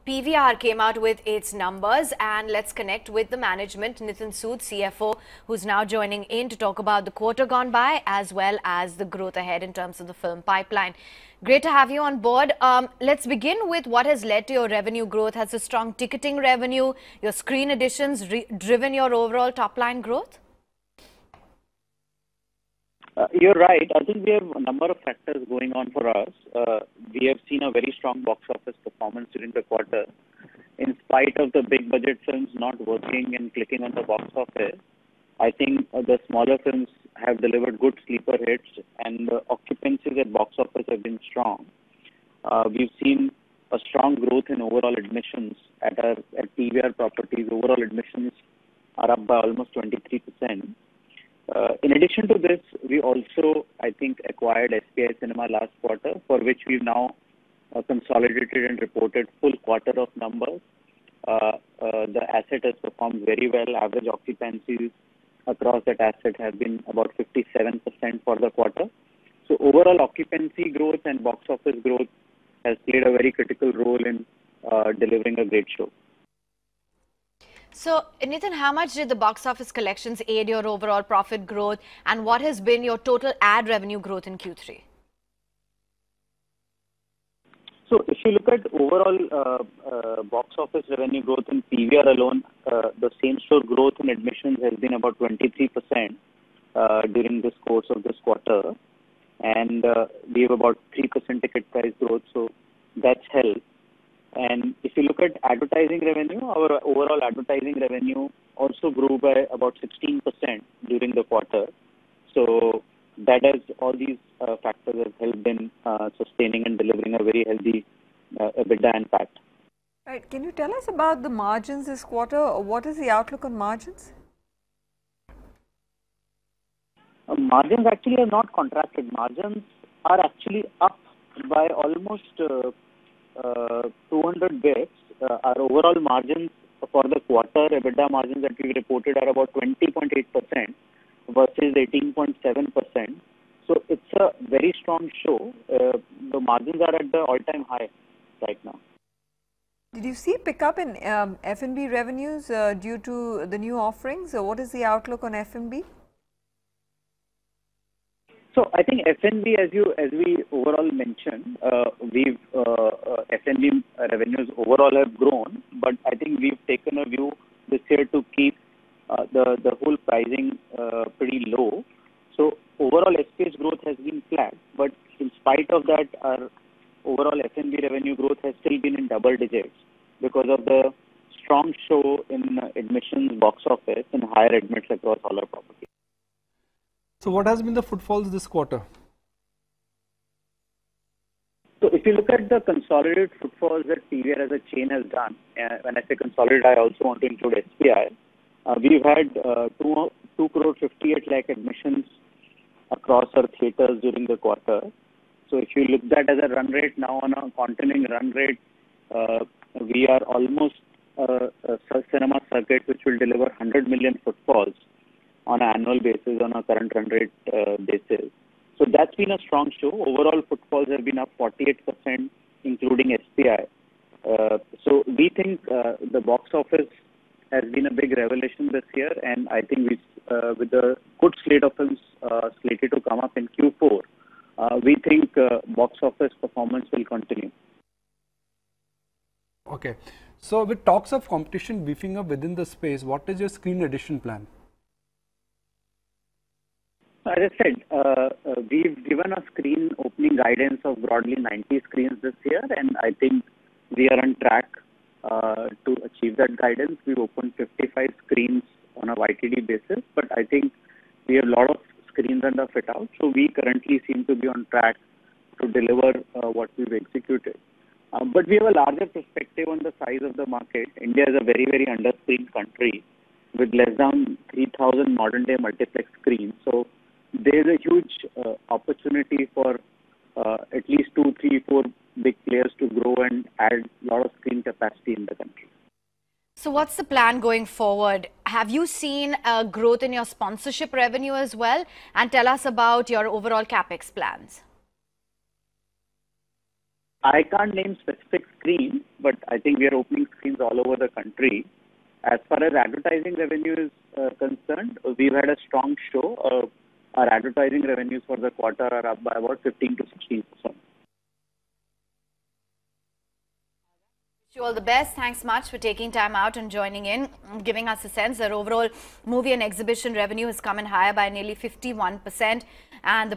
PVR came out with its numbers, and let's connect with the management, Nitin Sood, CFO, who's now joining in to talk about the quarter gone by as well as the growth ahead in terms of the film pipeline. Great to have you on board. Let's begin with what has led to your revenue growth. Has the strong ticketing revenue, your screen additions driven your overall top line growth? You're right. I think we have a number of factors going on for us. We have seen a very strong box office performance during the quarter. In spite of the big budget films not working and clicking on the box office, I think the smaller films have delivered good sleeper hits, and the occupancies at box office have been strong. We've seen a strong growth in overall admissions at PVR properties. Overall admissions are up by almost 23%. In addition to this, we also, I think, acquired SPI Cinema last quarter, for which we've now consolidated and reported full quarter of numbers. The asset has performed very well. Average occupancies across that asset have been about 57% for the quarter. So overall occupancy growth and box office growth has played a very critical role in delivering a great show. So, Nitin, how much did the box office collections aid your overall profit growth, and what has been your total ad revenue growth in Q3? So, if you look at overall box office revenue growth in PVR alone, the same-store growth in admissions has been about 23% during this course of this quarter, and we have about 3% ticket price growth, so that's helped. And if you look at advertising revenue, our overall advertising revenue also grew by about 16% during the quarter. So that has, all these factors have helped in sustaining and delivering a very healthy EBITDA and PAT. Right. Can you tell us about the margins this quarter? What is the outlook on margins? Margins actually are not contracted. Margins are actually up by almost 200 basis. Our overall margins for the quarter, EBITDA margins that we reported are about 20.8% versus 18.7%. So it's a very strong show. The margins are at the all-time high right now. Did you see pickup in F&B revenues due to the new offerings? What is the outlook on F&B? So I think F&B, as we overall mentioned, F&B revenues overall have grown, but I think we've taken a view this year to keep the whole pricing pretty low. So overall SPH growth has been flat, but in spite of that, our overall F&B revenue growth has still been in double digits because of the strong show in admissions, box office, and higher admits across all our properties. So what has been the footfalls this quarter? So if you look at the consolidated footfalls that PVR as a chain has done, when I say consolidated, I also want to include SPI. We've had 2 crore 58 lakh admissions across our theatres during the quarter. So if you look at that as a run rate now on a continuing run rate, we are almost a cinema circuit which will deliver 100 million footfalls on an annual basis on a current run rate basis. So that's been a strong show. Overall footfalls have been up 48%, including SPI. So we think the box office has been a big revelation this year, and I think with the good slate of films slated to come up in Q4, we think box office performance will continue. Okay. So with talks of competition beefing up within the space, what is your screen addition plan? As I said, we've given a screen opening guidance of broadly 90 screens this year, and I think we are on track to achieve that guidance. We've opened 55 screens on a YTD basis, but I think we have a lot of screens under fit out, so we currently seem to be on track to deliver what we've executed. But we have a larger perspective on the size of the market. India is a very, very under-screened country with less than 3,000 modern-day multiplex screens. So there is a huge opportunity for at least 2, 3, 4 big players to grow and add a lot of screen capacity in the country. So what's the plan going forward? Have you seen a growth in your sponsorship revenue as well? And tell us about your overall capex plans. I can't name specific screens, but I think we are opening screens all over the country. As far as advertising revenue is concerned, we've had a strong show. Our advertising revenues for the quarter are up by about 15 to 16%. Wish you all the best. Thanks much for taking time out and joining in, giving us a sense that overall movie and exhibition revenue has come in higher by nearly 51%, and the